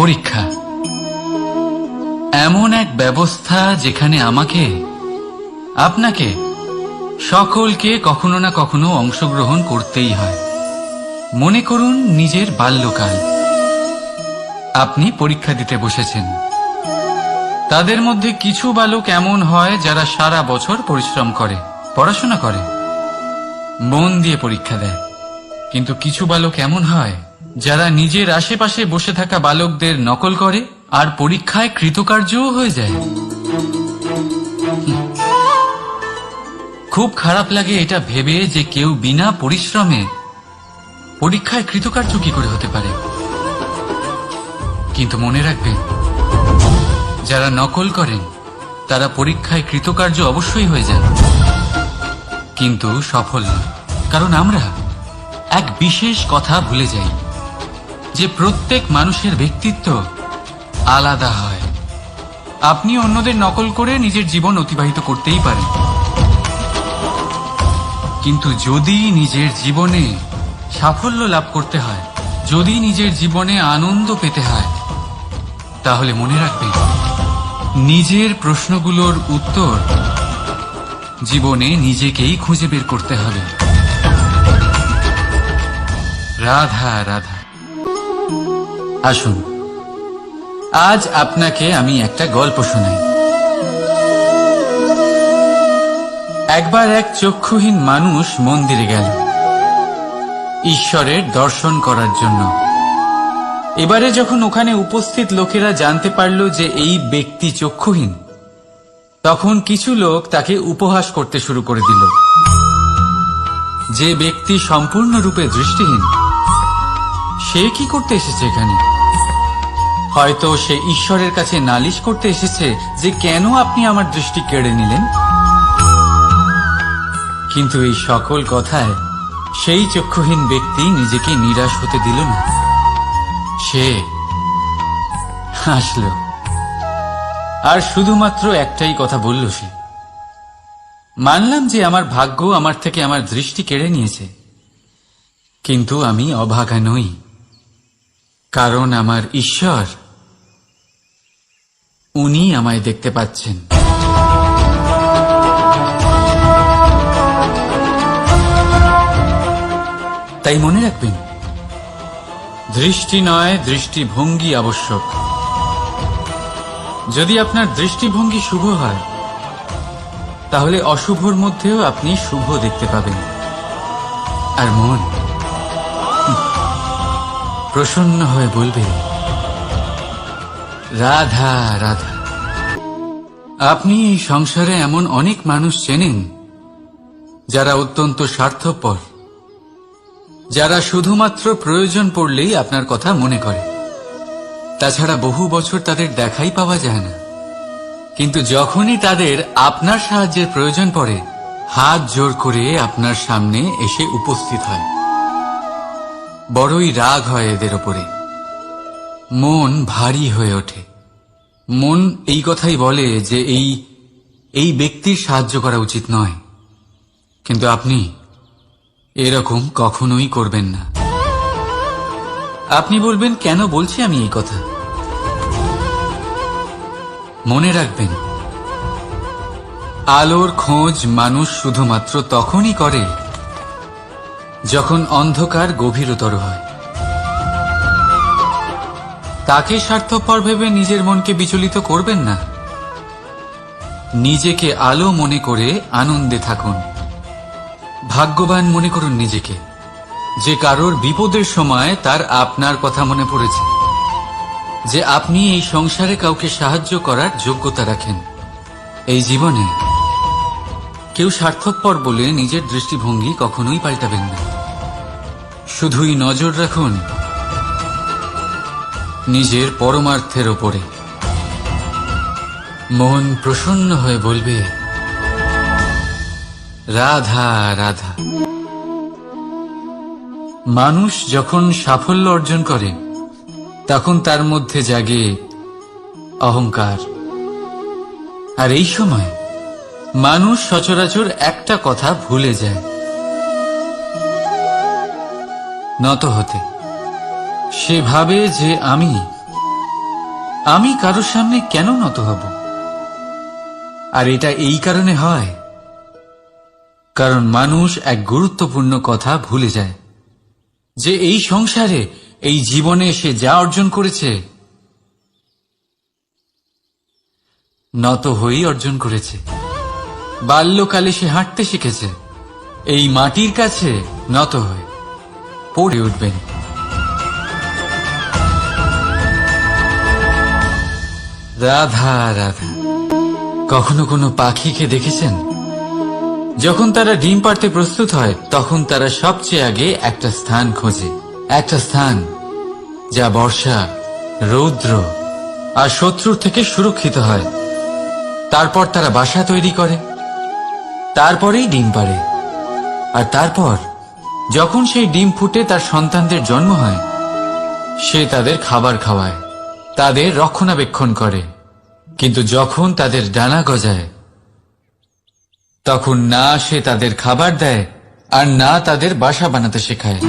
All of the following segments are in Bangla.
পরীক্ষা এমন এক ব্যবস্থা যেখানে আমাকে, আপনাকে, সকলকে কখনো না কখনো অংশগ্রহণ করতেই হয়। মনে করুন নিজের বাল্যকাল। আপনি পরীক্ষা দিতে বসেছেন। তাদের মধ্যে কিছু বালক এমন হয় যারা সারা বছর পরিশ্রম করে, পড়াশোনা করে, মন দিয়ে পরীক্ষা দেয়। কিন্তু কিছু বালক এমন হয় যারা নিজের আশেপাশে বসে থাকা বালকদের নকল করে আর পরীক্ষায় কৃতকার্যও হয়ে যায়। খুব খারাপ লাগে এটা ভেবে যে কেউ বিনা পরিশ্রমে পরীক্ষায় কৃতকার্য কি করে হতে পারে। কিন্তু মনে রাখবেন, যারা নকল করেন তারা পরীক্ষায় কৃতকার্য অবশ্যই হয়ে যান, কিন্তু সফল নয়। কারণ আমরা এক বিশেষ কথা ভুলে যাই যে প্রত্যেক মানুষের ব্যক্তিত্ব আলাদা হয়। আপনি অন্যদের নকল করে নিজের জীবন অতিবাহিত করতেই পারেন, কিন্তু যদি নিজের জীবনে সাফল্য লাভ করতে হয়, যদি নিজের জীবনে আনন্দ পেতে হয়, তাহলে মনে রাখবেন নিজের প্রশ্নগুলোর উত্তর জীবনে নিজেকেই খুঁজে বের করতে হবে। রাধা রাধা। আসুন, আজ আপনাকে আমি একটা গল্প শোনাই। একবার এক চক্ষুহীন মানুষ মন্দিরে গেল ঈশ্বরের দর্শন করার জন্য। এবারে যখন ওখানে উপস্থিত লোকেরা জানতে পারল যে এই ব্যক্তি চক্ষুহীন, তখন কিছু লোক তাকে উপহাস করতে শুরু করে দিল। যে ব্যক্তি সম্পূর্ণরূপে দৃষ্টিহীন, সে কি করতে এসেছে এখানে? হয়তো সে ঈশ্বরের কাছে নালিশ করতে এসেছে যে কেন আপনি আমার দৃষ্টি কেড়ে নিলেন। কিন্তু এই সকল কথায় সেই চক্ষুহীন ব্যক্তি নিজেকে নিরাশ হতে দিল না। সে হাসল আর শুধুমাত্র একটাই কথা বলল সে, মানলাম যে আমার ভাগ্য আমার থেকে আমার দৃষ্টি কেড়ে নিয়েছে, কিন্তু আমি অভাগা নই, কারণ আমার ঈশ্বর, উনি আমায় দেখতে পাচ্ছেন। তাই মনে রাখবেন, দৃষ্টি নয় দৃষ্টিভঙ্গি আবশ্যক। যদি আপনার দৃষ্টিভঙ্গি শুভ হয়, তাহলে অশুভর মধ্যেও আপনি শুভ দেখতে পাবেন। আর মন প্রসন্ন হয়ে বলবে, রাধা রাধা। আপনি এই সংসারে এমন অনেক মানুষ চেনেন যারা অত্যন্ত স্বার্থপর, যারা শুধুমাত্র প্রয়োজন পড়লেই আপনার কথা মনে করে। তাছাড়া বহু বছর তাদের দেখাই পাওয়া যায় না, কিন্তু যখনই তাদের আপনার সাহায্যের প্রয়োজন পড়ে, হাত জোর করে আপনার সামনে এসে উপস্থিত হয়। বড়ই রাগ হয় এদের ওপরে, মন ভারী হয়ে ওঠে। মন এই কথাই বলে যে এই ব্যক্তির সাহায্য করা উচিত নয়, কিন্তু আপনি এরকম কখনোই করবেন না। আপনি বলবেন, কেন বলছি আমি এই কথা? মনে রাখবেন, আলোর খোঁজ মানুষ শুধুমাত্র তখনই করে যখন অন্ধকার গভীরতর হয়। তাকে স্বার্থপর ভেবে নিজের মনকে বিচলিত করবেন না। নিজেকে আলো মনে করে আনন্দে থাকুন। ভাগ্যবান মনে করুন নিজেকে, যে কারোর বিপদের সময় তার আপনার কথা মনে পড়েছে, যে আপনি এই সংসারে কাউকে সাহায্য করার যোগ্যতা রাখেন। এই জীবনে কেউ স্বার্থপর বলে নিজের দৃষ্টিভঙ্গি কখনোই পাল্টাবেন না। শুধুই নজর রাখুন নিজের পরমার্থের ওপরে। মন প্রসন্ন হয়ে বলবে, রাধা রাধা। মানুষ যখন সাফল্য অর্জন করে, তখন তার মধ্যে জাগে অহংকার। আর এই সময় মানুষ সচরাচর একটা কথা ভুলে যায়, নত হতে। সে ভাবে যে আমি আমি কারোর সামনে কেন নত হব? আর এটা এই কারণে হয় কারণ মানুষ এক গুরুত্বপূর্ণ কথা ভুলে যায়, যে এই সংসারে, এই জীবনে সে যা অর্জন করেছে নত হয়েই অর্জন করেছে। বাল্যকালে সে হাঁটতে শিখেছে, এই মাটির কাছে নত হয়ে পড়ে উঠবেন। রাধা রাধা। কখনো কোনো পাখিকে দেখেছেন? যখন তারা ডিম পাড়তে প্রস্তুত হয় তখন তারা সবচেয়ে আগে একটা স্থান খোঁজে, একটা স্থান যা বর্ষা, রৌদ্র আর শত্রুর থেকে সুরক্ষিত হয়। তারপর তারা বাসা তৈরি করে, তারপরেই ডিম পাড়ে। আর তারপর যখন সেই ডিম ফুটে তার সন্তানদের জন্ম হয়, সে তাদের খাবার খাওয়ায়, তাদের রক্ষণাবেক্ষণ করে। কিন্তু যখন তাদের ডানা গজায় তখন না সে তাদের খাবার দেয় আর না তাদের বাসা বানাতে শেখায়।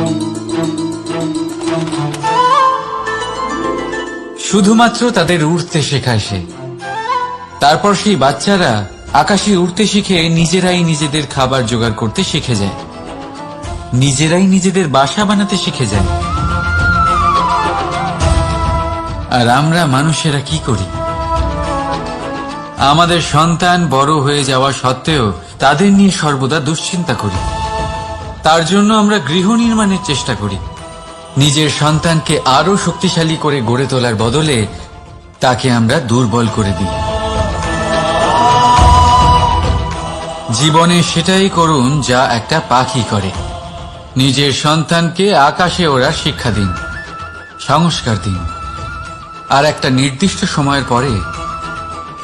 শুধুমাত্র তাদের উড়তে শেখায় সে। তারপর সেই বাচ্চারা আকাশে উড়তে শিখে নিজেরাই নিজেদের খাবার জোগাড় করতে শিখে যায়, নিজেরাই নিজেদের বাসা বানাতে শিখে যায়। আর আমরা মানুষেরা কি করি? আমাদের সন্তান বড় হয়ে যাওয়া সত্ত্বেও তাদের নিয়ে সর্বদা দুশ্চিন্তা করি। তার জন্য আমরা গৃহ নির্মাণের চেষ্টা করি। নিজের সন্তানকে আরো শক্তিশালী করে গড়ে তোলার বদলে তাকে আমরা দুর্বল করে দিই। জীবনে সেটাই করুন যা একটা পাখি করে। নিজের সন্তানকে আকাশে ওড়ার শিক্ষা দিন, সংস্কার দিন, আর একটা নির্দিষ্ট সময়ের পরে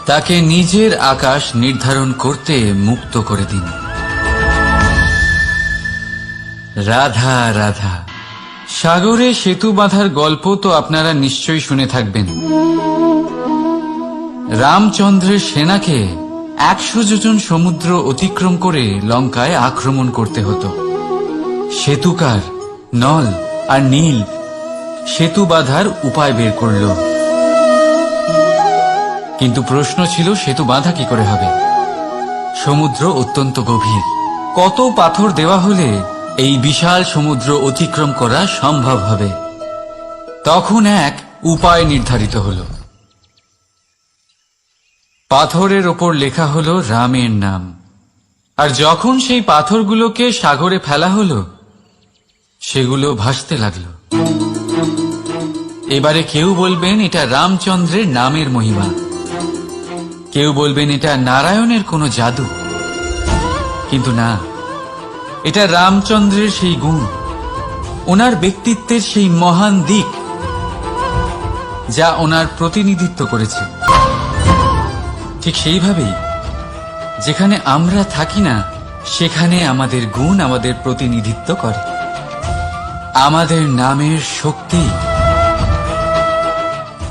তাকে নিজের আকাশ নির্ধারণ করতে মুক্ত করে দিন। রাধা রাধা। সাগরে সেতু বাঁধার গল্প তো আপনারা নিশ্চয়ই শুনে থাকবেন। রামচন্দ্রের সেনাকে 100 যোজন সমুদ্র অতিক্রম করে লঙ্কায় আক্রমণ করতে হতো। সেতুকার নল আর নীল সেতু বাঁধার উপায় বের করল, কিন্তু প্রশ্ন ছিল সেতু বাঁধা কি করে হবে? সমুদ্র অত্যন্ত গভীর, কত পাথর দেওয়া হলে এই বিশাল সমুদ্র অতিক্রম করা সম্ভব হবে? তখন এক উপায় নির্ধারিত হল। পাথরের ওপর লেখা হলো রামের নাম, আর যখন সেই পাথরগুলোকে সাগরে ফেলা হলো সেগুলো ভাসতে লাগলো। এবারে কেউ বলবেন এটা রামচন্দ্রের নামের মহিমা, কেউ বলবেন এটা নারায়ণের কোনো জাদু, কিন্তু না, এটা রামচন্দ্রের সেই গুণ, ওনার ব্যক্তিত্বের সেই মহান দিক যা ওনার প্রতিনিধিত্ব করেছে। ঠিক সেইভাবেই যেখানে আমরা থাকি না সেখানে আমাদের গুণ আমাদের প্রতিনিধিত্ব করে। আমাদের নামের শক্তি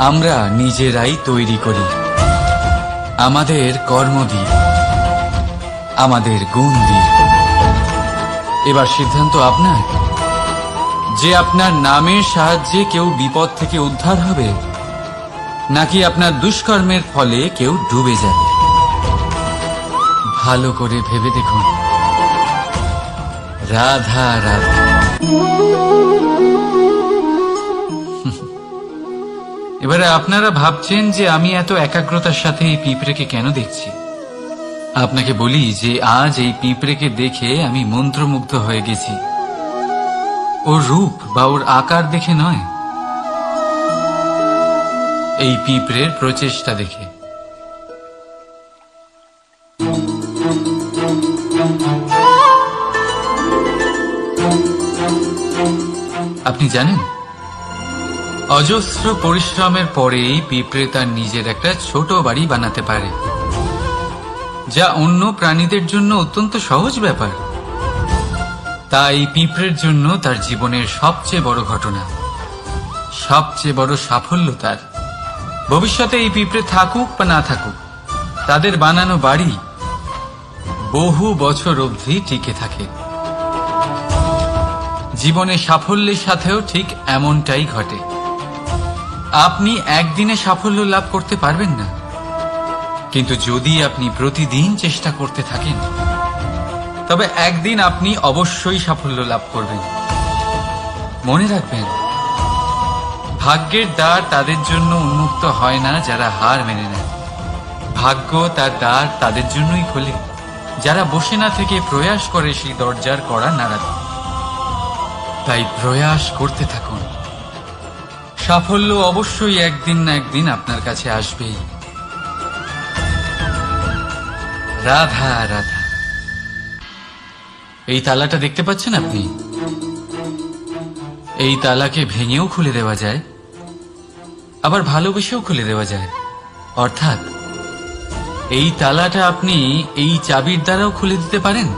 আমরা নিজেরাই তৈরি করি, আমাদের কর্ম দিয়ে, আমাদের গুণ দিয়ে। এবার সিদ্ধান্ত আপনার, যে আপনার নামের সাহায্যে কেউ বিপদ থেকে উদ্ধার হবে নাকি আপনার দুষ্কর্মের ফলে কেউ ডুবে যাবে। ভালো করে ভেবে দেখুন। রাধা রাধা। এবারে আপনারা ভাবছেন যে আমি এত একাগ্রতার সাথে এই পিঁপড়েকে কেন দেখছি। আপনাকে বলি যে আজ এই পিঁপড়েকে দেখে আমি মন্ত্রমুগ্ধ হয়ে গেছি। ওর রূপ বা ওর আকার দেখে নয়, এই পিঁপড়ের প্রচেষ্টা দেখে। আপনি জানেন, অজস্র পরিশ্রমের পরেই পিঁপড়ে তার নিজের একটা ছোট বাড়ি বানাতে পারে, যা অন্য প্রাণীদের জন্য অত্যন্ত সহজ ব্যাপার। তাই পিঁপড়ের জন্য তার জীবনের সবচেয়ে বড় ঘটনা, সবচেয়ে বড় সাফল্য তার। ভবিষ্যতে এই পিঁপড়ে থাকুক বা না থাকুক, তাদের বানানো বাড়ি বহু বছর অবধি টিকে থাকে। জীবনে সাফল্যের সাথেও ঠিক এমনটাই ঘটে। আপনি একদিনে সাফল্য লাভ করতে পারবেন না, কিন্তু যদি আপনি প্রতিদিন চেষ্টা করতে থাকেন তবে একদিন আপনি অবশ্যই সাফল্য লাভ করবেন। মনে রাখবেন, ভাগ্যের দ্বার তাদের জন্য উন্মুক্ত হয় না যারা হার মেনে নেয়। ভাগ্য তার দ্বার তাদের জন্যই খোলে যারা বসে না থেকে প্রয়াস করে সেই দরজার কড়া নাড়াতে। তাই প্রয়াস করতে থাকুন, সাফল্য অবশ্যই একদিন না একদিন আপনার কাছে আসবেই। রাধা রাধা। এই তালাটা দেখতে পাচ্ছেন আপনি? এই তালাকে ভেঙেও খুলে দেওয়া যায়, আবার ভালোবেসেও খুলে দেওয়া যায়। অর্থাৎ এই তালাটা আপনি এই চাবির দ্বারাও খুলে দিতে পারেন,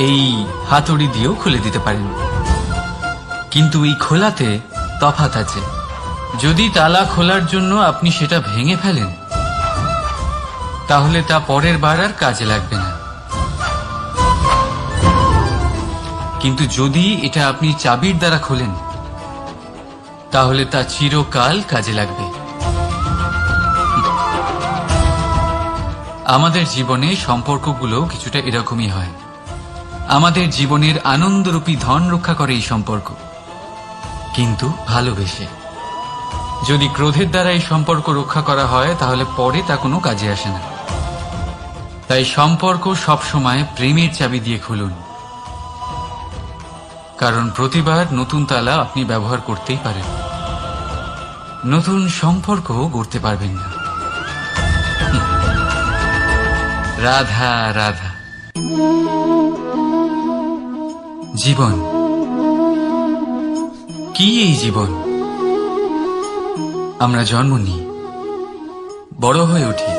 এই হাতুড়ি দিয়েও খুলে দিতে পারেন। কিন্তু এই খোলাতে তফাৎ আছে। যদি তালা খোলার জন্য আপনি সেটা ভেঙে ফেলেন তাহলে তা পরের বার আর কাজে লাগবে না। কিন্তু যদি এটা আপনি চাবির দ্বারা খোলেন তাহলে তা চিরকাল কাজে লাগবে। আমাদের জীবনে সম্পর্কগুলো কিছুটা এরকমই হয়। আমাদের জীবনের আনন্দরূপী ধন রক্ষা করে এই সম্পর্ক, কিন্তু ভালোবেসে। যদি ক্রোধের দ্বারা এই সম্পর্ক রক্ষা করা হয় তাহলে পরে তা কোনো কাজে আসে না। তাই সম্পর্ক সবসময় প্রেমের চাবি দিয়ে খুলুন, কারণ প্রতিবার নতুন তালা আপনি ব্যবহার করতেই পারেন, নতুন সম্পর্ক গড়তে পারবেন না। রাধা রাধা। জীবন কি? এই জীবন আমরা জন্ম নিই, বড় হয়ে উঠি,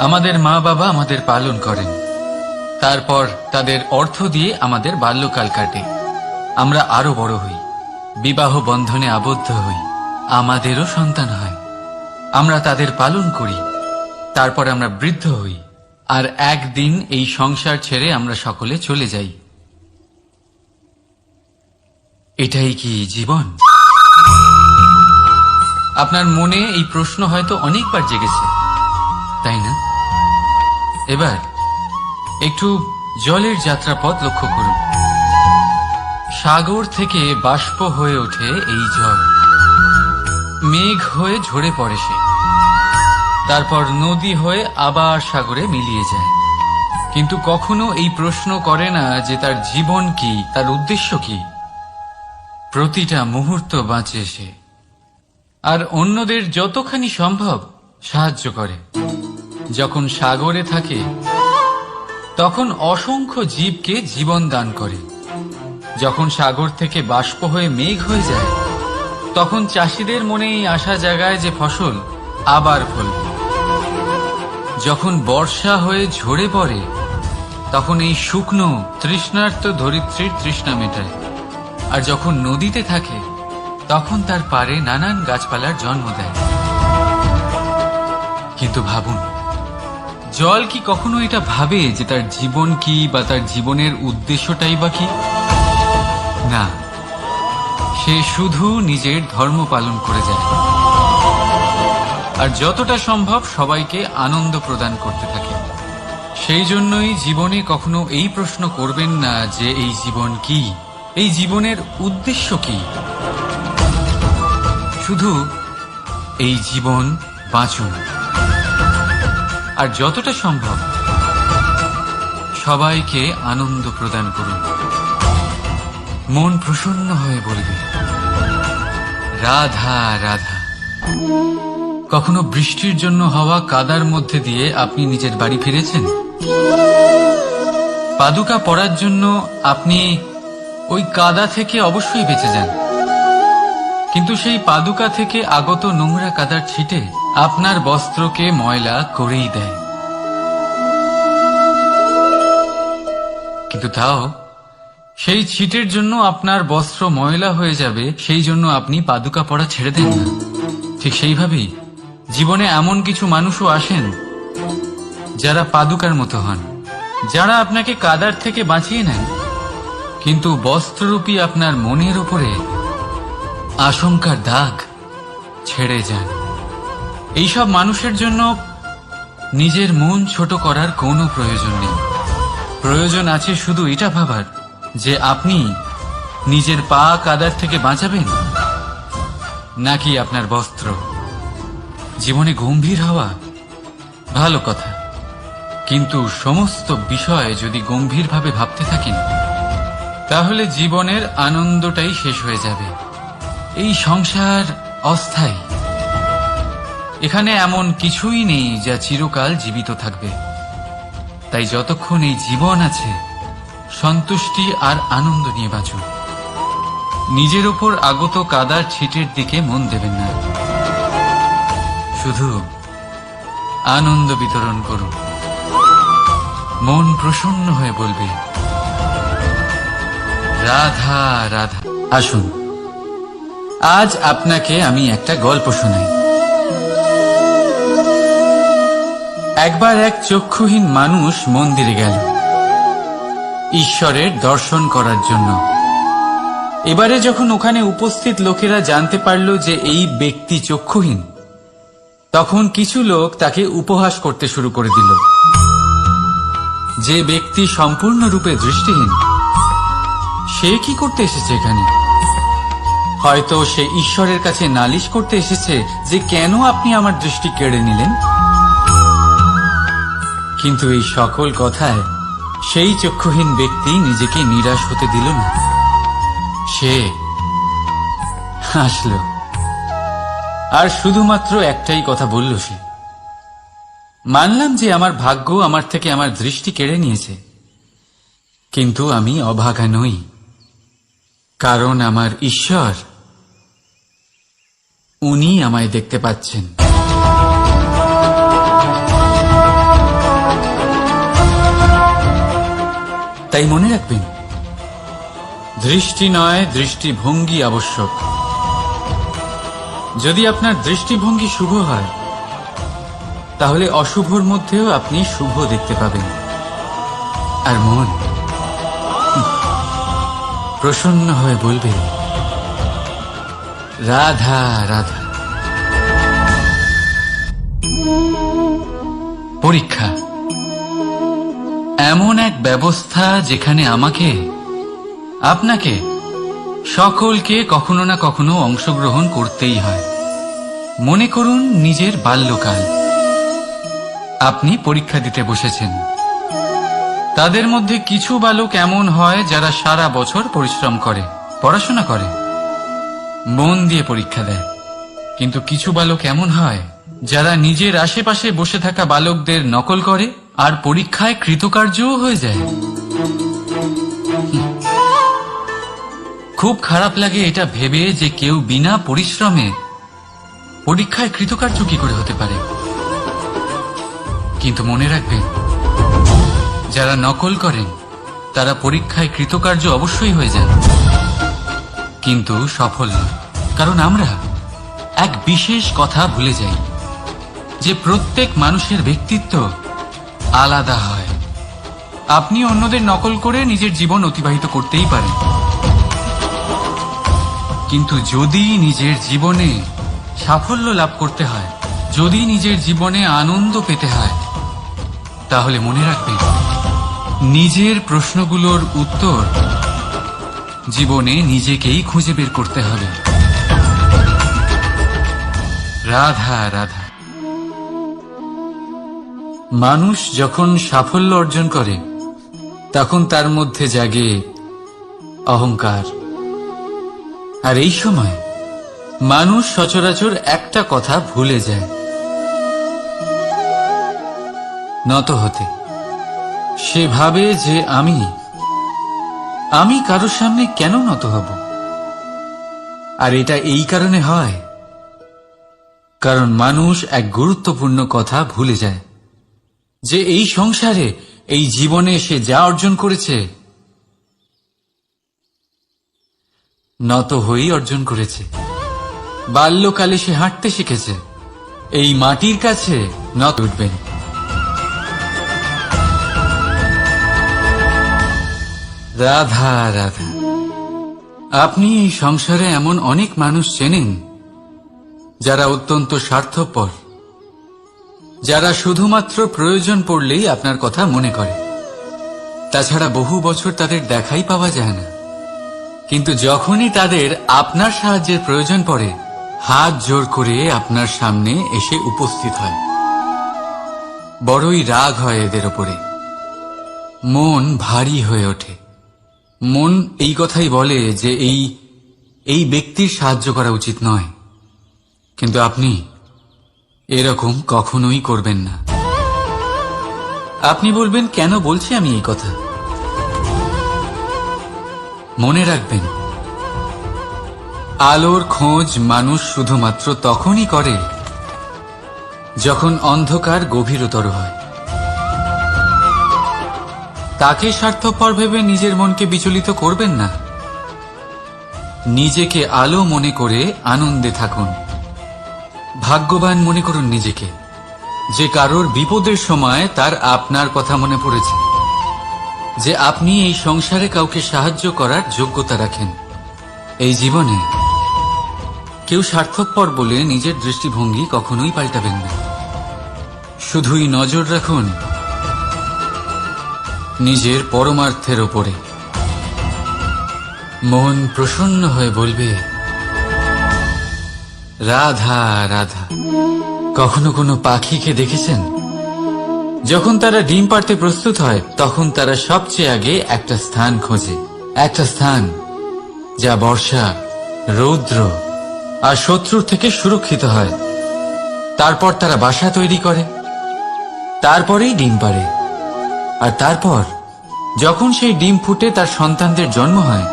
আমাদের মা বাবা আমাদের পালন করেন, তারপর তাদের অর্থ দিয়ে আমাদের বাল্যকাল কাটে, আমরা আরো বড় হই, বিবাহ বন্ধনে আবদ্ধ হই, আমাদেরও সন্তান হয়, আমরা তাদের পালন করি, তারপর আমরা বৃদ্ধ হই, আর একদিন এই সংসার ছেড়ে আমরা সকলে চলে যাই। এটাই কি জীবন? আপনার মনে এই প্রশ্ন হয়তো অনেকবার জেগেছে, তাই না? এবার একটু জলের যাত্রাপথ লক্ষ্য করুন। সাগর থেকে বাষ্প হয়ে ওঠে এই জল, মেঘ হয়ে ঝরে পড়ে সে, তারপর নদী হয়ে আবার সাগরে মিলিয়ে যায়। কিন্তু কখনো এই প্রশ্ন করে না যে তার জীবন কি, তার উদ্দেশ্য কি। প্রতিটা মুহূর্ত বাঁচে সে, আর অন্যদের যতখানি সম্ভব সাহায্য করে। যখন সাগরে থাকে তখন অসংখ্য জীবকে জীবন দান করে। যখন সাগর থেকে বাষ্প হয়ে মেঘ হয়ে যায় তখন চাষিদের মনে এই আশা জাগায় যে ফসল আবার ফলবে। যখন বর্ষা হয়ে ঝরে পড়ে তখন এই শুকনো তৃষ্ণার্ত ধরিত্রীর তৃষ্ণা মেটায়। আর যখন নদীতে থাকে তখন তার পাড়ে নানান গাছপালার জন্ম দেয়। কিন্তু ভাবুন, জল কি কখনো এটা ভাবে যে তার জীবন কি বা তার জীবনের উদ্দেশ্যটাই বা কি? না, সে শুধু নিজের ধর্ম পালন করে যায়, আর যতটা সম্ভব সবাইকে আনন্দ প্রদান করতে থাকে। সেই জন্যই জীবনে কখনো এই প্রশ্ন করবেন না যে এই জীবন কি, এই জীবনের উদ্দেশ্য কি। শুধু এই জীবন বাঁচুন, আর যতটা সম্ভব সবাইকে আনন্দ প্রদান করুন। মন প্রসন্ন হয়ে বলবে রাধা রাধা। কখনো বৃষ্টির জন্য হওয়া কাদার মধ্যে দিয়ে আপনি নিজের বাড়ি ফিরেছেন? পাদুকা পরার জন্য আপনি ওই কাদা থেকে অবশ্যই বেঁচে যান, কিন্তু সেই পাদুকা থেকে আগত নোংরা কাদার ছিটে আপনার বস্ত্রকে ময়লা করেই দেয়। কিন্তু তাও সেই ছিটের জন্য আপনার বস্ত্র ময়লা হয়ে যাবে, সেই জন্য আপনি পাদুকা পরা ছেড়ে দেন না। ঠিক সেইভাবেই জীবনে এমন কিছু মানুষও আসেন যারা পাদুকার মতো হন, যারা আপনাকে কাদার থেকে বাঁচিয়ে নেন, কিন্তু বস্ত্ররূপী আপনার মনের উপরে আশঙ্কার দাগ ছেড়ে যান। এইসব মানুষের জন্য নিজের মন ছোট করার কোনো প্রয়োজন নেই। প্রয়োজন আছে শুধু এটা ভাবার যে আপনি নিজের পা কাদার থেকে বাঁচাবেন নাকি আপনার বস্ত্র। জীবনে গম্ভীর হওয়া ভালো কথা, কিন্তু সমস্ত বিষয় যদি গম্ভীরভাবে ভাবতে থাকেন তাহলে জীবনের আনন্দটাই শেষ হয়ে যাবে। এই সংসার অস্থায়ী, এখানে এমন কিছুই নেই যা চিরকাল জীবিত থাকবে। তাই যতক্ষণ এই জীবন আছে সন্তুষ্টি আর আনন্দ নিয়ে বাঁচুন। নিজের উপর আগত কাদার ছিটের দিকে মন দেবেন না, শুধু আনন্দ বিতরণ করুন। মন প্রসন্ন হয়ে বলবে রাধা রাধা। আসুন, আজ আপনাকে আমি একটা গল্প শোনাই। একবার এক চক্ষুহীন মানুষ মন্দিরে গেল ঈশ্বরের দর্শন করার জন্য। এবারে যখন ওখানে উপস্থিত লোকেরা জানতে পারল যে এই ব্যক্তি চক্ষুহীন, তখন কিছু লোক তাকে উপহাস করতে শুরু করে দিল। যে ব্যক্তি সম্পূর্ণরূপে দৃষ্টিহীন, সে কি করতে এসেছে এখানে? হয়তো সে ঈশ্বরের কাছে নালিশ করতে এসেছে যে কেন আপনি আমার দৃষ্টি কেড়ে নিলেন। কিন্তু এই সকল কথায় সেই চক্ষুহীন ব্যক্তি নিজেকে নিরাশ হতে দিল না। সে হাসল আর শুধুমাত্র একটাই কথা বলল সে, মানলাম যে আমার ভাগ্য আমার থেকে আমার দৃষ্টি কেড়ে নিয়েছে, কিন্তু আমি অভাগা নই, কারণ আমার ঈশ্বর, উনি আমায় দেখতে পাচ্ছেন। তাই মনে রাখবেন, দৃষ্টি নয় দৃষ্টিভঙ্গি আবশ্যক। যদি আপনার দৃষ্টিভঙ্গি শুভ হয় তাহলে অশুভর মধ্যেও আপনি শুভ দেখতে পাবেন। আর মন প্রসন্ন হয়ে বলবে রাধা রাধা। পরীক্ষা এমন এক ব্যবস্থা যেখানে আমাকে, আপনাকে, সকলকে কখনো না কখনো অংশগ্রহণ করতেই হয়। মনে করুন নিজের বাল্যকাল। আপনি পরীক্ষা দিতে বসেছেন। তাদের মধ্যে কিছু বালক এমন হয় যারা সারা বছর পরিশ্রম করে, পড়াশোনা করে, মন দিয়ে পরীক্ষা দেয়। কিন্তু কিছু বালক এমন হয় যারা নিজের আশেপাশে বসে থাকা বালকদের নকল করে আর পরীক্ষায় কৃতকার্যও হয়ে যায়। খুব খারাপ লাগে এটা ভেবে যে কেউ বিনা পরিশ্রমে পরীক্ষায় কৃতকার্য কি করে হতে পারে। কিন্তু মনে রাখবেন, যারা নকল করেন তারা পরীক্ষায় কৃতকার্য অবশ্যই হয়ে যান, কিন্তু সফল নয়। কারণ আমরা এক বিশেষ কথা ভুলে যাই যে প্রত্যেক মানুষের ব্যক্তিত্ব আলাদা হয়। আপনি অন্যদের নকল করে নিজের জীবন অতিবাহিত করতেই পারেন, কিন্তু যদি নিজের জীবনে সাফল্য লাভ করতে হয়, যদি নিজের জীবনে আনন্দ পেতে হয়, তাহলে মনে রাখবেন, নিজের প্রশ্নগুলোর উত্তর জীবনে নিজেকেই খুঁজে বের করতে হবে। রাধা রাধা। মানুষ যখন সাফল্য অর্জন করে তখন তার মধ্যে জাগে অহংকার। আর এই সময় মানুষ সচরাচর একটা কথা ভুলে যায়, নত হতে। সে ভাবে যে আমি কারোর সামনে কেন নত হব। আর এটা এই কারণে হয় কারণ মানুষ এক গুরুত্বপূর্ণ কথা ভুলে যায়, যে এই সংসারে, এই জীবনে সে যা অর্জন করেছে নত হয়েই অর্জন করেছে। বাল্যকালে সে হাঁটতে শিখেছে, এই মাটির কাছে নত উঠবেন। রাধা রাধা। আপনি এই সংসারে এমন অনেক মানুষ চেনেন যারা অত্যন্ত স্বার্থপর, যারা শুধুমাত্র প্রয়োজন পড়লেই আপনার কথা মনে করে। তাছাড়া বহু বছর তাদের দেখাই পাওয়া যায় না, কিন্তু যখনই তাদের আপনার সাহায্যের প্রয়োজন পড়ে হাত জোর করে আপনার সামনে এসে উপস্থিত হয়। বড়ই রাগ হয় এদের ওপরে, মন ভারী হয়ে ওঠে। মন এই কথাই বলে যে এই ব্যক্তির সাহায্য করা উচিত নয়, কিন্তু আপনি এরকম কখনোই করবেন না। আপনি বলবেন, কেন বলছি আমি এই কথা? মনে রাখবেন, আলোর খোঁজ মানুষ শুধুমাত্র তখনই করে যখন অন্ধকার গভীরতর হয়। তাকে স্বার্থপর ভেবে নিজের মনকে বিচলিত করবেন না। নিজেকে আলো মনে করে আনন্দে থাকুন। ভাগ্যবান মনে করুন নিজেকে, যে কারোর বিপদের সময় তার আপনার কথা মনে পড়েছে, যে আপনি এই সংসারে কাউকে সাহায্য করার যোগ্যতা রাখেন। এই জীবনে কেউ স্বার্থপর বলে নিজের দৃষ্টিভঙ্গি কখনোই পাল্টাবেন না। শুধুই নজর রাখুন নিজের পরমার্থের ওপরে। মন প্রসন্ন হয়ে বলবে, রাধা রাধা। কখনো কোনো পাখিকে দেখেছেন? যখন তারা ডিম পাড়তে প্রস্তুত হয় তখন তারা সবচেয়ে আগে একটা স্থান খোঁজে, একটা স্থান যা বর্ষা, রৌদ্র আর শত্রুর থেকে সুরক্ষিত হয়। তারপর তারা বাসা তৈরি করে, তারপরেই ডিম পাড়ে। আর তারপর যখন সেই ডিম ফুটে তার সন্তানদের জন্ম হয়,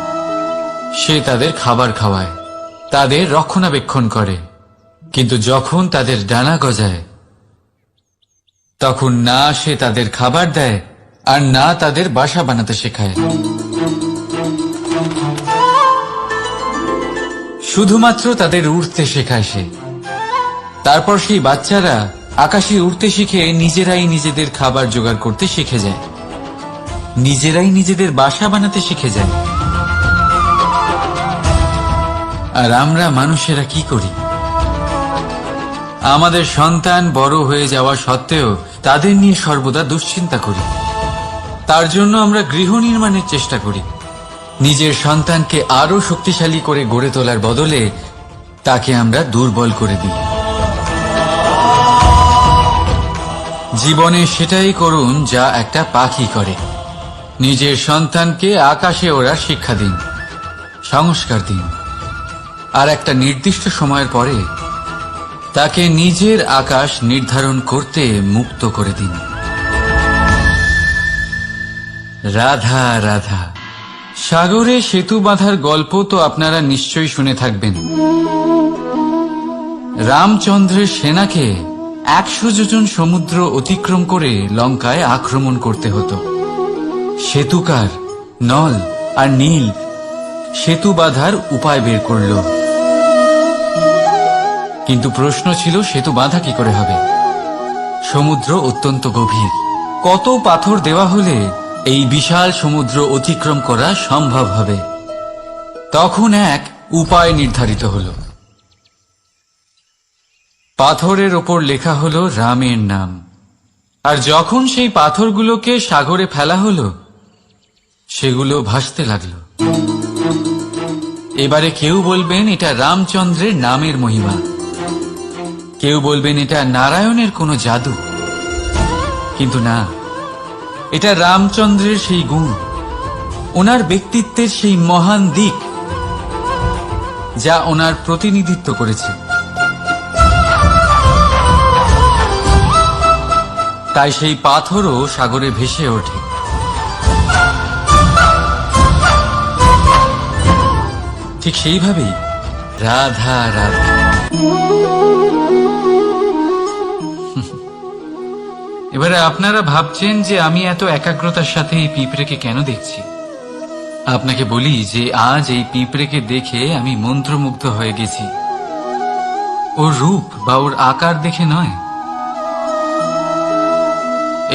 সে তাদের খাবার খাওয়ায়, তাদের রক্ষণাবেক্ষণ করে। কিন্তু যখন তাদের ডানা গজায়, তখন না সে তাদের খাবার দেয় আর না তাদের বাসা বানাতে শেখায়। শুধুমাত্র তাদের উড়তে শেখায় সে। তারপর সেই বাচ্চারা আকাশে উড়তে শিখে নিজেরাই নিজেদের খাবার জোগাড় করতে শিখে যায়, নিজেরাই নিজেদের বাসা বানাতে শিখে যায়। আর আমরা মানুষেরা কি করি? আমাদের সন্তান বড় হয়ে যাওয়া সত্ত্বেও তাদের নিয়ে সর্বদা দুশ্চিন্তা করি। তার জন্য আমরা গৃহ নির্মাণের চেষ্টা করি। নিজের সন্তানকে আরো শক্তিশালী করে গড়ে তোলার বদলে তাকে আমরা দুর্বল করে দিই। জীবনে সেটাই করুন যা একটা পাখি করে। নিজের সন্তানকে আকাশে ওড়ার শিক্ষা দিন, সংস্কার দিন, আর একটা নির্দিষ্ট সময়ের পরে তাকে নিজের আকাশ নির্ধারণ করতে মুক্ত করে দিন। রাধা রাধা। সাগরে সেতু বাঁধার গল্প তো আপনারা নিশ্চয়ই শুনে থাকবেন। রামচন্দ্রের সেনাকে 100 যোজন সমুদ্র অতিক্রম করে লঙ্কায় আক্রমণ করতে হতো। সেতুকার নল আর নীল সেতু বাঁধার উপায় বের করল, কিন্তু প্রশ্ন ছিল সেতু বাঁধা কি করে হবে? সমুদ্র অত্যন্ত গভীর। কত পাথর দেওয়া হলে এই বিশাল সমুদ্র অতিক্রম করা সম্ভব হবে? তখন এক উপায় নির্ধারিত হল। পাথরের ওপর লেখা হলো রামের নাম, আর যখন সেই পাথরগুলোকে সাগরে ফেলা হলো সেগুলো ভাসতে লাগলো। এবারে কেউ বলবেন এটা রামচন্দ্রের নামের মহিমা, কেউ বলবেন এটা নারায়ণের কোনো জাদু, কিন্তু না, এটা রামচন্দ্রের সেই গুণ, ওনার ব্যক্তিত্বের সেই মহান দিক যা ওনার প্রতিনিধিত্ব করেছে। তাই সেই পাথরও সাগরে ভেসে ওঠে। ঠিক সেইভাবেই রাধা রাধা। এবারে আপনারা ভাবছেন যে আমি এত একাগ্রতার সাথে এই পিঁপড়েকে কেন দেখছি। আপনাকে বলি যে আজ এই পিঁপড়েকে দেখে আমি মন্ত্রমুগ্ধ হয়ে গেছি। ওর রূপ বা ওর আকার দেখে নয়,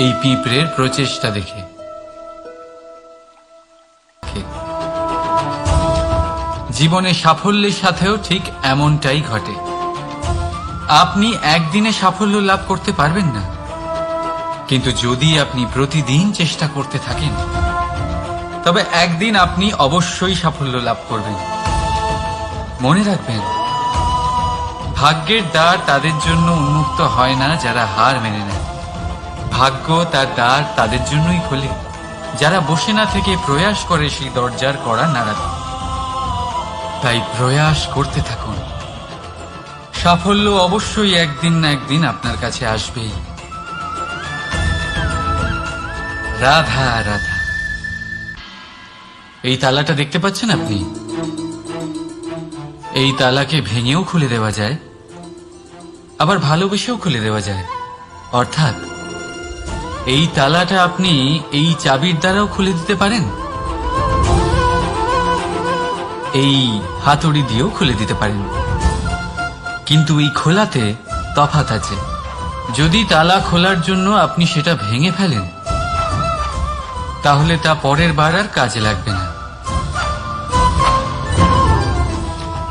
এই পিঁপড়ের প্রচেষ্টা দেখে। জীবনে সাফল্যের সাথেও ঠিক এমনটাই ঘটে। আপনি একদিনে সাফল্য লাভ করতে পারবেন না, কিন্তু যদি আপনি প্রতিদিন চেষ্টা করতে থাকেন তবে একদিন আপনি অবশ্যই সাফল্য লাভ করবেন। মনে রাখবেন, ভাগ্যের দ্বার তাদের জন্য উন্মুক্ত হয় না যারা হার মেনে নেয়। ভাগ্য তার দ্বার তাদের জন্যই খোলে যারা বসে না থেকে প্রয়াস করে সেই দরজার কড়া নাড়াতে। তাই প্রয়াস করতে থাকুন, সাফল্য অবশ্যই একদিন না একদিন আপনার কাছে আসবেই। রাধা রাধা। এই তালাটা দেখতে পাচ্ছেন আপনি? এই তালাকে ভেঙেও খুলে দেওয়া যায়, আবার ভালোবেসেও খুলে দেওয়া যায়। অর্থাৎ এই তালাটা আপনি এই চাবির দ্বারাও খুলে দিতে পারেন, এই হাতুড়ি দিয়েও খুলে দিতে পারেন। কিন্তু এই খোলাতে তফাৎ আছে। যদি তালা খোলার জন্য আপনি সেটা ভেঙে ফেলেন তাহলে তা পরের বার আর কাজে লাগবে না।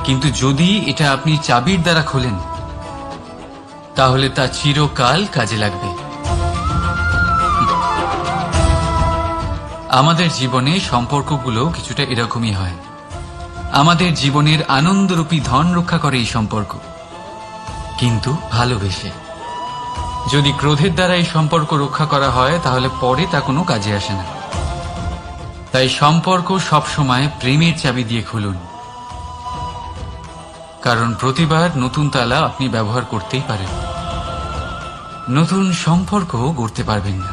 কিন্তু যদি এটা আপনি চাবির দ্বারা খোলেন তাহলে তা চিরকাল কাজে লাগবে। আমাদের জীবনে সম্পর্কগুলো কিছুটা এরকমই হয়। আমাদের জীবনের আনন্দরূপী ধন রক্ষা করে এই সম্পর্ক, কিন্তু ভালোবেসে। যদি ক্রোধের দ্বারা এই সম্পর্ক রক্ষা করা হয় তাহলে পরে তা কোনো কাজে আসে না। তাই সম্পর্ক সবসময় প্রেমের চাবি দিয়ে খুলুন, কারণ প্রতিবার নতুন তালা আপনি ব্যবহার করতেই পারেন, নতুন সম্পর্ক গড়তে পারবেন না।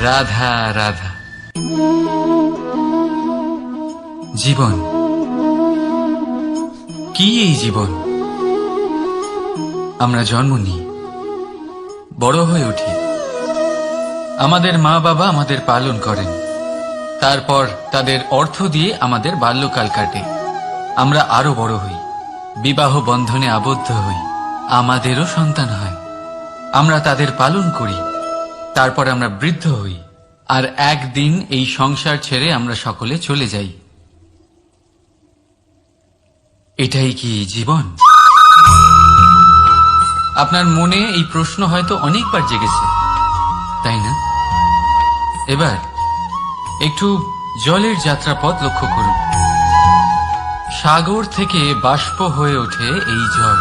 রাধা রাধা। জীবন কি? এই জীবন আমরা জন্ম নিই, বড় হয়ে উঠি, আমাদের মা বাবা আমাদের পালন করেন, তারপর তাদের অর্থ দিয়ে আমাদের বাল্যকাল কাটে, আমরা আরো বড় হই, বিবাহ বন্ধনে আবদ্ধ হই, আমাদেরও সন্তান হয়, আমরা তাদের পালন করি, তারপর আমরা বৃদ্ধ হই, আর একদিন এই সংসার ছেড়ে আমরা সকলে চলে যাই। এটাই কি জীবন? আপনার মনে এই প্রশ্ন হয়তো অনেকবার জেগেছে, তাই না? এবার একটু জলের যাত্রাপথ লক্ষ্য করুন। সাগর থেকে বাষ্প হয়ে ওঠে এই জল,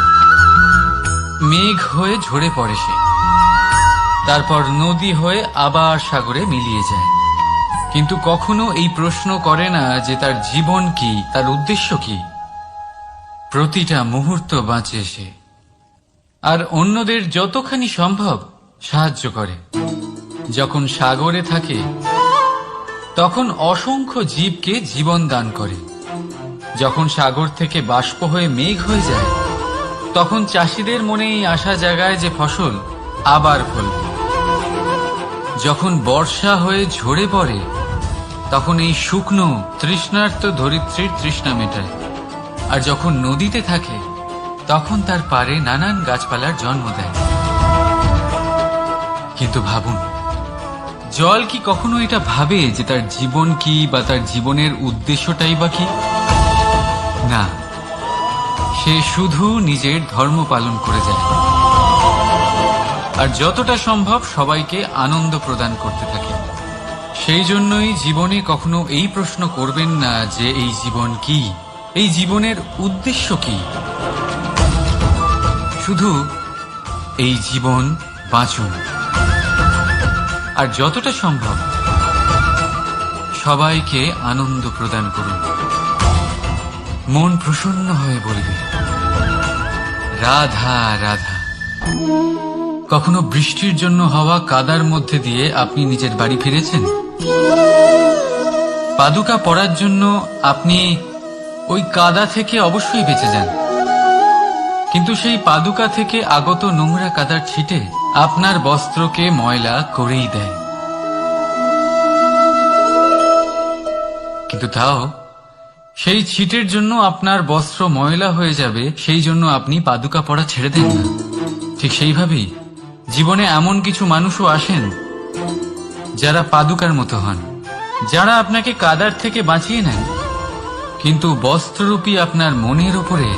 মেঘ হয়ে ঝরে পড়ে সে, তারপর নদী হয়ে আবার সাগরে মিলিয়ে যায়। কিন্তু কখনো এই প্রশ্ন করে না যে তার জীবন কি, তার উদ্দেশ্য কি। প্রতিটা মুহূর্ত বাঁচে সে, আর অন্যদের যতখানি সম্ভব সাহায্য করে। যখন সাগরে থাকে তখন অসংখ্য জীবকে জীবন দান করে। যখন সাগর থেকে বাষ্প হয়ে মেঘ হয়ে যায় তখন চাষিদের মনে এই আশা জাগায় যে ফসল আবার ফলবে। যখন বর্ষা হয়ে ঝরে পড়ে তখন এই শুকনো তৃষ্ণার্ত ধরিত্রীর তৃষ্ণা মেটায়। আর যখন নদীতে থাকে তখন তার পাড়ে নানান গাছপালার জন্ম দেয়। কিন্তু ভাবুন, জল কি কখনো এটা ভাবে যে তার জীবন কি বা তার জীবনের উদ্দেশ্যটাই বা কি? না, সে শুধু নিজের ধর্ম পালন করে যায়, আর যতটা সম্ভব সবাইকে আনন্দ প্রদান করতে থাকে। সেই জন্যই জীবনে কখনো এই প্রশ্ন করবেন না যে এই জীবন কি, এই জীবনের উদ্দেশ্য কি। শুধু এই জীবন বাঁচুন, আর যতটা সম্ভব সবাইকে আনন্দ প্রদান করুন। মন প্রসন্ন হয়ে বলবে রাধা রাধা। কখনো বৃষ্টির জন্য হওয়া কাদার মধ্যে দিয়ে আপনি নিজের বাড়ি ফিরেছেন? পাদুকা পরার জন্য আপনি ওই কাদা থেকে অবশ্যই বেঁচে যান, কিন্তু সেই পাদুকা থেকে আগত নোংরা কাদার ছিটে আপনার বস্ত্রকে ময়লা করেই দেয়। কিন্তু তাও সেই ছিটের জন্য আপনার বস্ত্র ময়লা হয়ে যাবে, সেই জন্য আপনি পাদুকা পরা ছেড়ে দেন না। ঠিক সেইভাবেই জীবনে এমন কিছু মানুষও আসেন যারা পাদুকার মতো হন, যারা আপনাকে কাদার থেকে বাঁচিয়ে নেন, কিন্তু বস্ত্ররূপী আপনার মনের উপরে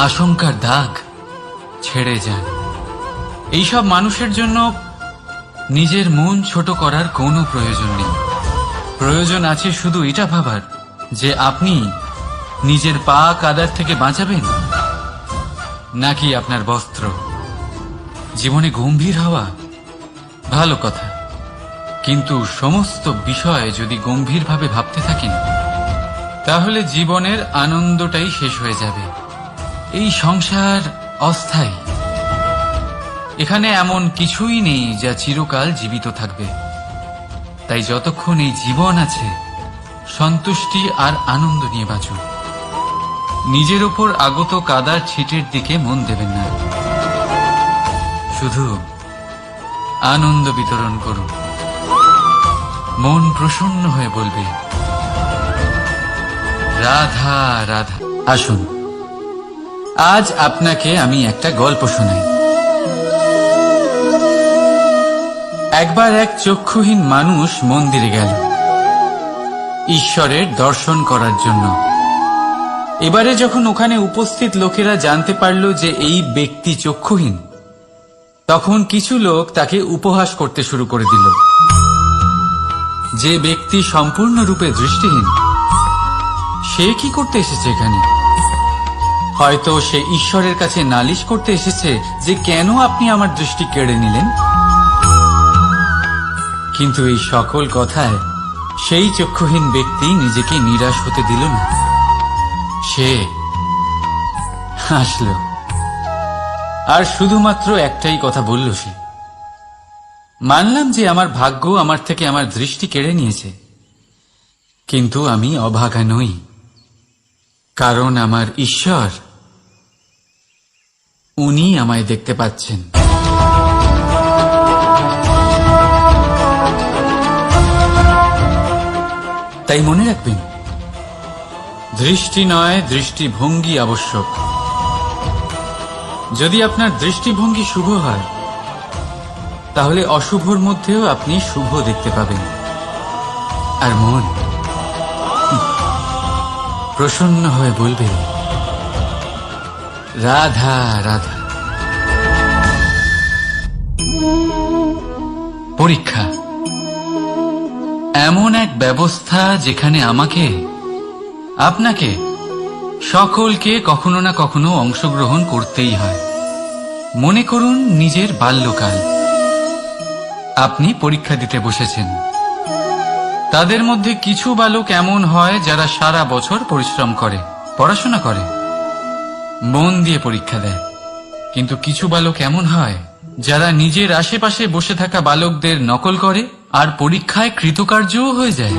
আশঙ্কার দাগ ছেড়ে যান। এইসব মানুষের জন্য নিজের মন ছোট করার কোনো প্রয়োজন নেই। প্রয়োজন আছে শুধু এটা ভাবার যে আপনি নিজের পা কাদার থেকে বাঁচাবেন নাকি আপনার বস্ত্র। জীবনে গম্ভীর হওয়া ভালো কথা, কিন্তু সমস্ত বিষয় যদি গম্ভীরভাবে ভাবতে থাকেন তাহলে জীবনের আনন্দটাই শেষ হয়ে যাবে। এই সংসার অস্থায়ী, এখানে এমন কিছুই নেই যা চিরকাল জীবিত থাকবে। তাই যতক্ষণ এই জীবন আছে সন্তুষ্টি আর আনন্দ নিয়ে বাঁচুন। নিজের ওপর আগত কাদার ছিটের দিকে মন দেবেন না, শুধু আনন্দ বিতরণ করুন। মন প্রসন্ন হয়ে বলবে, রাধা রাধা। আসুন, আজ আপনাকে আমি একটা গল্প শোনাই। একবার এক চক্ষুহীন মানুষ মন্দিরে গেল ঈশ্বরের দর্শন করার জন্য। এবারে যখন ওখানে উপস্থিত লোকেরা জানতে পারল যে এই ব্যক্তি চক্ষুহীন, তখন কিছু লোক তাকে উপহাস করতে শুরু করে দিল। যে ব্যক্তি সম্পূর্ণরূপে দৃষ্টিহীন, সে কি করতে এসেছে এখানে? হয়তো সে ঈশ্বরের কাছে নালিশ করতে এসেছে যে কেন আপনি আমার দৃষ্টি কেড়ে নিলেন। কিন্তু এই সকল কথায় সেই চক্ষুহীন ব্যক্তি নিজেকে নিরাশ হতে দিল না। সে হাসল আর শুধুমাত্র একটাই কথা বলল সে, মানলাম যে আমার ভাগ্য আমার থেকে আমার দৃষ্টি কেড়ে নিয়েছে, কিন্তু আমি অভাগা নই, কারণ আমার ঈশ্বর, উনি আমায় দেখতে পাচ্ছেন। তাই মনে রাখবেন, দৃষ্টি নয় দৃষ্টিভঙ্গি আবশ্যক। যদি আপনার দৃষ্টিভঙ্গি শুভ হয় তাহলে অশুভর মধ্যেও আপনি শুভ দেখতে পাবেন। আর মন প্রসন্ন হয়ে বলবে, রাধা রাধা। পরীক্ষা এমন এক ব্যবস্থা যেখানে আমাকে, আপনাকে, সকলকে কখনো না কখনো অংশগ্রহণ করতেই হয়। মনে করুন নিজের বাল্যকাল। আপনি পরীক্ষা দিতে বসেছেন। তাদের মধ্যে কিছু বালক এমন হয় যারা সারা বছর পরিশ্রম করে, পড়াশোনা করে, মন দিয়ে পরীক্ষা দেয়। কিন্তু কিছু বালক এমন হয় যারা নিজের আশেপাশে বসে থাকা বালকদের নকল করে আর পরীক্ষায় কৃতকার্যও হয়ে যায়।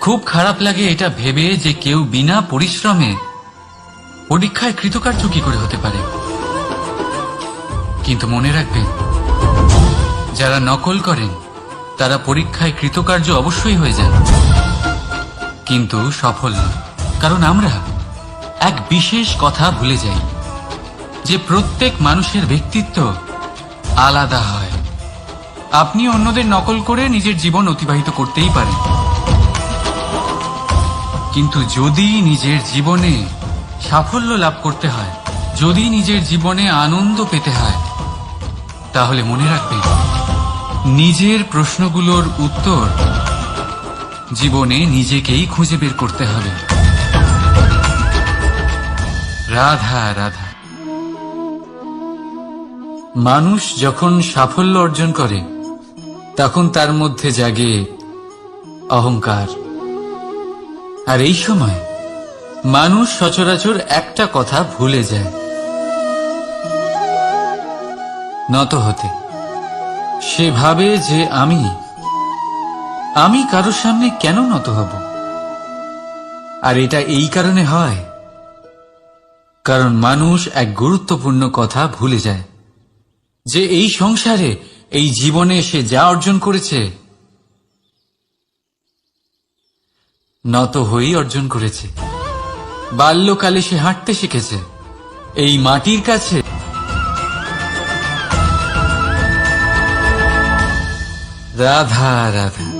খুব খারাপ লাগে এটা ভেবে যে কেউ বিনা পরিশ্রমে পরীক্ষায় কৃতকার্য কি করে হতে পারে। কিন্তু মনে রাখবেন, যারা নকল করেন তারা পরীক্ষায় কৃতকার্য অবশ্যই হয়ে যান, কিন্তু সফল নয়। কারণ আমরা এক বিশেষ কথা ভুলে যাই যে প্রত্যেক মানুষের ব্যক্তিত্ব আলাদা হয়। আপনি অন্যদের নকল করে নিজের জীবন অতিবাহিত করতেই পারেন, কিন্তু যদি নিজের জীবনে সাফল্য লাভ করতে হয়, যদি নিজের জীবনে আনন্দ পেতে হয়, তাহলে মনে রাখবেন, নিজের প্রশ্নগুলোর উত্তর জীবনে নিজেকেই খুঁজে বের করতে হবে। রাধা রাধা। মানুষ যখন সাফল্য অর্জন করে তখন তার মধ্যে জাগে অহংকার। আর এই সময় মানুষ সচরাচর একটা কথা ভুলে যায়, নত হতে। সে ভাবে যে আমি কারোর সামনে কেন নত হব। আর এটা এই কারণে হয় কারণ মানুষ এক গুরুত্বপূর্ণ কথা ভুলে যায়, যে এই সংসারে, এই জীবনে সে যা অর্জন করেছে নত হয়েই অর্জন করেছে। বাল্যকালে সে হাঁটতে শিখেছে এই মাটির কাছে, রাধা রাধা।